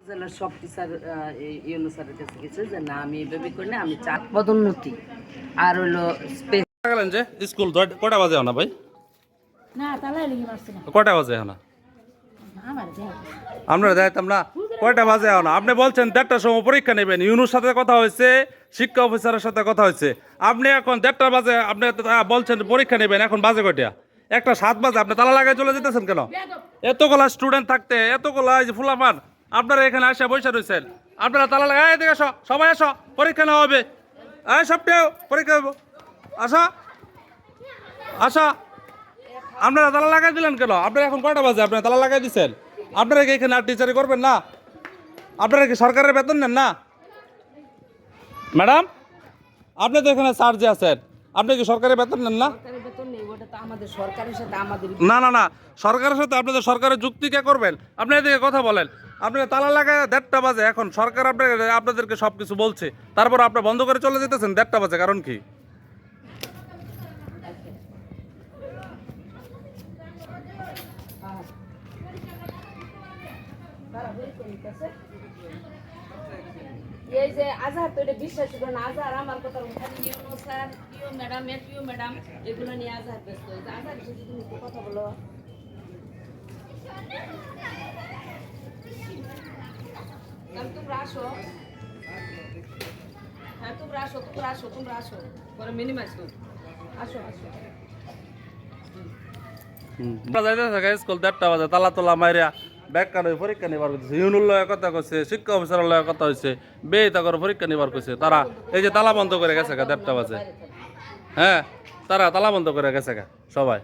জেলার সব টিচার ইউনূস স্যারের কাছে গেছে যে না আমি এভাবে করি না, আমি চার পদোন্নতি আর হলো স্পেস। গেলেন যে স্কুল কটা বাজে না ভাই? না তালা লেগে মারছে না কটা বাজে না আমার দেহ আমরা যাইতাম না? কয়টা বাজে না? আপনি বলছেন 1:30টার সময় পরীক্ষা নেবেন, ইউনুর সাথে কথা হয়েছে, শিক্ষা অফিসারের সাথে কথা হয়েছে। আপনি এখন 1:30 বাজে আপনি বলছেন পরীক্ষা নেবেন, এখন বাজে কয়টা? 1:07 বাজে, আপনি তালা লাগাই চলে যেতেছেন কেন? এতগুলা স্টুডেন্ট থাকতে, এতগুলা এই যে ফুলাফান আপনারা এখানে আসে বসে রয়েছেন, আপনারা তালা লাগাই এদিকে আসো, সবাই আসো, পরীক্ষা নেওয়া হবে। এই সবটাও পরীক্ষা হবে, আসো আসো। আপনারা তালা লাগাই দিলেন কেন? আপনারা এখন কয়টা বাজে আপনারা তালা লাগাই দিচ্ছেন? আপনারা কি এখানে আর টিচারি করবেন না? আপনারা কি সরকারের বেতন নেন না? ম্যাডাম, আপনি তো এখানে স্যার যে আছেন, আপনি কি সরকারের বেতন নেন না? সরকারের বেতন নেই, ওটা তো আমাদের সরকারের সাথে আমাদের না না না, সরকারের সাথে আপনাদের সরকারের যুক্তি কে করবেন? আপনি এদিকে কথা বলেন। আপনি তালা লাগায় 1:30 বাজে, এখন সরকার আপনাদেরকে সব কিছু বলছে, তারপর আপনি বন্ধ করে চলে যেতেছেন 1:30 বাজে, কারণ কি? এই যে আজহার তো এটা বিশ্বাস করে না, আজহার আমার কথা খালি Yunus sir, you madam, you madam এগুলো নিয়ে আজহার ব্যস্ত। এই যে আজহারের সাথে তুমি একটু কথা বলো। তাহলে তোমরা আসো, হ্যাঁ তোমরা আসো, তোমরা আসো, তোমরা আসো, পরে মিনিমাইজ করো, আসো আসো। স্কুল 1:30 বাজে, তালা তোলা মাইরা ব্যাগ কানে পরীক্ষা নিবার করছে, ইউনুর লয় কথা কইছে, শিক্ষা অফিসারের লয় কথা হয়েছে, তাকর পরীক্ষা নিবার কইছে। তারা এই যে তালা বন্ধ করে গেছে 1:30 বাজে, হ্যাঁ তারা তালা বন্ধ করে গেছে সবাই।